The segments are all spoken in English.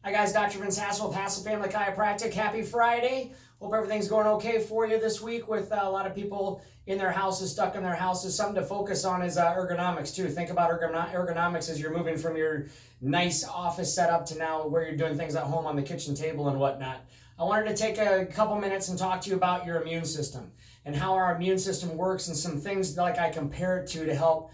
Hi guys, Dr. Vince Hassel with Hassel Family Chiropractic. Happy Friday. Hope everything's going okay for you this week with a lot of people in their houses, stuck in their houses. Something to focus on is ergonomics too. Think about ergonomics as you're moving from your nice office setup to now where you're doing things at home on the kitchen table and whatnot. I wanted to take a couple minutes and talk to you about your immune system and how our immune system works and some things like I compare it to help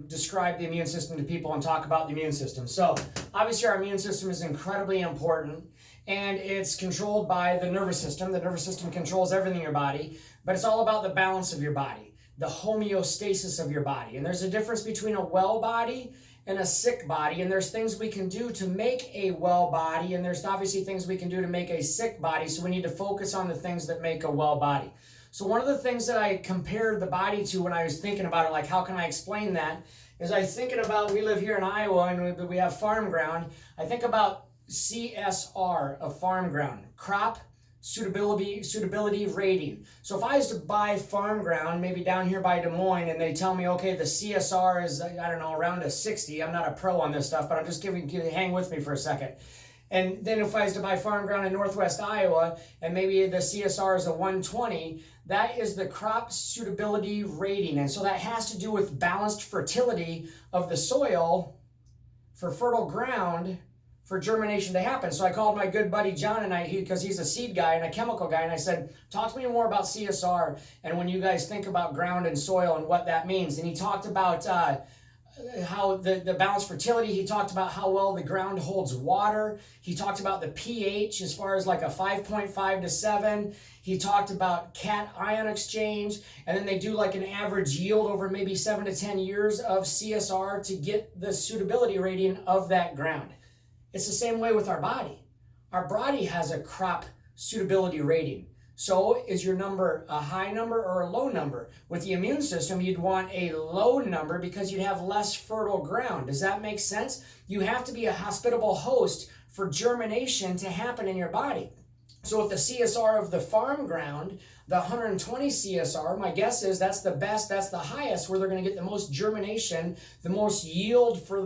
describe the immune system to people and talk about the immune system. So obviously our immune system is incredibly important and it's controlled by the nervous system. The nervous system controls everything in your body, but it's all about the balance of your body, the homeostasis of your body. And there's a difference between a well body and a sick body, and there's things we can do to make a well body, and there's obviously things we can do to make a sick body, so we need to focus on the things that make a well body. So one of the things that I compared the body to when I was thinking about it, like how can I explain that, is I thinking about, we live here in Iowa and we have farm ground. I think about CSR of farm ground, crop suitability rating. So if I was to buy farm ground, maybe down here by Des Moines, and they tell me, okay, the CSR is, I don't know, around a 60. I'm not a pro on this stuff, but I'm just hang with me for a second. And then if I was to buy farm ground in Northwest Iowa, and maybe the CSR is a 120, that is the crop suitability rating. And so that has to do with balanced fertility of the soil for fertile ground for germination to happen. So I called my good buddy John, and because he's a seed guy and a chemical guy, and I said, talk to me more about CSR and when you guys think about ground and soil and what that means. And he talked about how the balanced fertility. He talked about how well the ground holds water. He talked about the pH as far as like a 5.5 to 7. He talked about cation exchange, and then they do like an average yield over maybe 7 to 10 years of CSR to get the suitability rating of that ground. It's the same way with our body. Our body has a crop suitability rating. So is your number a high number or a low number? With the immune system, you'd want a low number because you'd have less fertile ground. Does that make sense? You have to be a hospitable host for germination to happen in your body. So with the CSR of the farm ground, the 120 CSR, my guess is that's the best, that's the highest, where they're going to get the most germination, the most yield for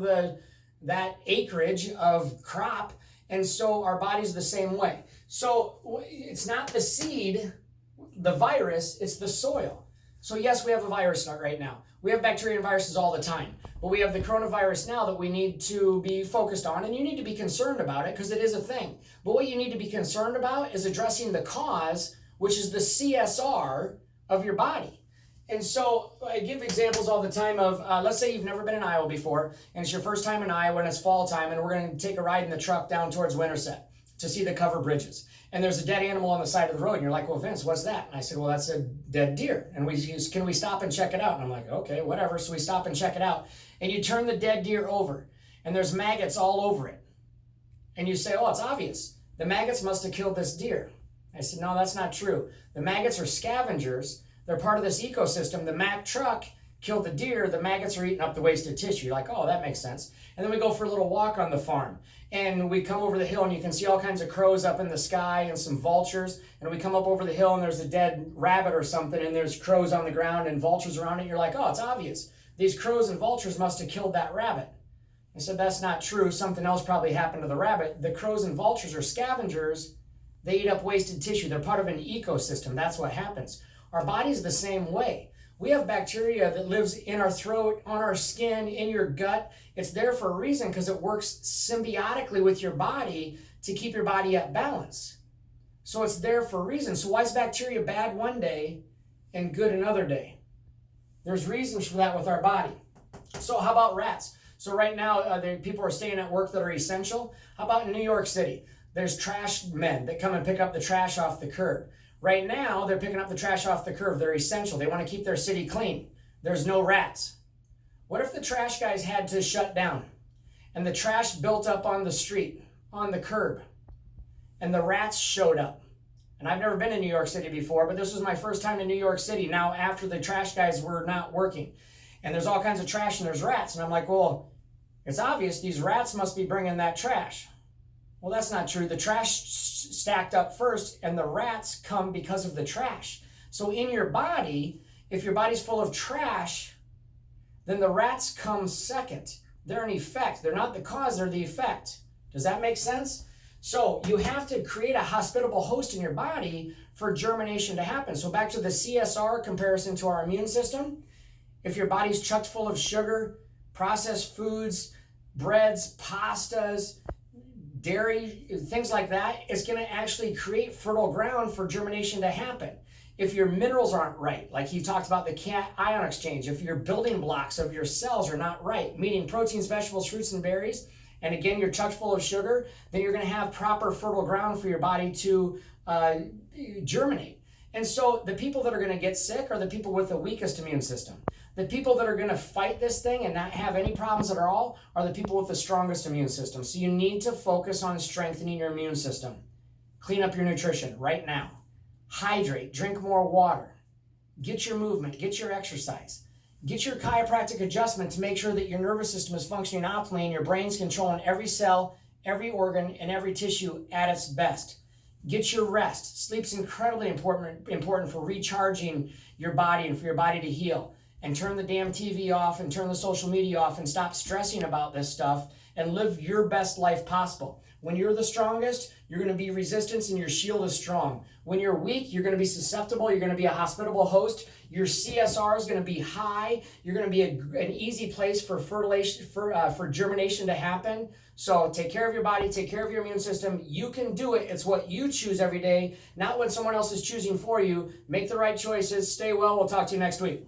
that acreage of crop. And so our body's the same way. So it's not the seed, the virus, it's the soil. So yes, we have a virus right now. We have bacteria and viruses all the time. But we have the coronavirus now that we need to be focused on, and you need to be concerned about it because it is a thing. But what you need to be concerned about is addressing the cause, which is the CSR of your body. And so I give examples all the time of, let's say you've never been in Iowa before, and it's your first time in Iowa, and it's fall time, and we're going to take a ride in the truck down towards Winterset to see the covered bridges. And there's a dead animal on the side of the road, and you're like, well, Vince, what's that? And I said, well, that's a dead deer. And can we stop and check it out? And I'm like, okay, whatever. So we stop and check it out. And you turn the dead deer over, and there's maggots all over it. And you say, oh, it's obvious. The maggots must have killed this deer. I said, no, that's not true. The maggots are scavengers. They're part of this ecosystem. The Mack truck killed the deer. The maggots are eating up the wasted tissue. You're like, oh, that makes sense. And then we go for a little walk on the farm. And we come over the hill, and you can see all kinds of crows up in the sky and some vultures. And we come up over the hill, and there's a dead rabbit or something, and there's crows on the ground and vultures around it. You're like, oh, it's obvious. These crows and vultures must have killed that rabbit. I said, that's not true. Something else probably happened to the rabbit. The crows and vultures are scavengers. They eat up wasted tissue. They're part of an ecosystem. That's what happens. Our body's the same way. We have bacteria that lives in our throat, on our skin, in your gut. It's there for a reason because it works symbiotically with your body to keep your body at balance. So it's there for a reason. So why is bacteria bad one day and good another day? There's reasons for that with our body. So how about rats? So right now, people are staying at work that are essential. How about in New York City? There's trash men that come and pick up the trash off the curb. Right now, they're picking up the trash off the curb. They're essential. They want to keep their city clean. There's no rats. What if the trash guys had to shut down and the trash built up on the street, on the curb, and the rats showed up? And I've never been in New York City before, but this was my first time in New York City now after the trash guys were not working. And there's all kinds of trash and there's rats. And I'm like, well, it's obvious these rats must be bringing that trash. Well, that's not true. The trash stacked up first, and the rats come because of the trash. So in your body, if your body's full of trash, then the rats come second. They're an effect. They're not the cause, they're the effect. Does that make sense? So you have to create a hospitable host in your body for germination to happen. So back to the CSR comparison to our immune system. If your body's chucked full of sugar, processed foods, breads, pastas, dairy, things like that, it's going to actually create fertile ground for germination to happen. If your minerals aren't right, like he talked about the cation exchange, if your building blocks of your cells are not right, meaning proteins, vegetables, fruits, and berries, and again, you're chucked full of sugar, then you're going to have proper fertile ground for your body to germinate. And so the people that are going to get sick are the people with the weakest immune system. The people that are going to fight this thing and not have any problems at all are the people with the strongest immune system. So you need to focus on strengthening your immune system. Clean up your nutrition right now. Hydrate, drink more water. Get your movement, get your exercise. Get your chiropractic adjustment to make sure that your nervous system is functioning optimally and your brain's controlling every cell, every organ, and every tissue at its best. Get your rest. Sleep's incredibly important for recharging your body and for your body to heal. And turn the damn TV off and turn the social media off and stop stressing about this stuff and live your best life possible. When you're the strongest, you're going to be resistant and your shield is strong. When you're weak, you're going to be susceptible. You're going to be a hospitable host. Your CSR is going to be high. You're going to be an easy place for for germination to happen. So take care of your body. Take care of your immune system. You can do it. It's what you choose every day, not what someone else is choosing for you. Make the right choices. Stay well. We'll talk to you next week.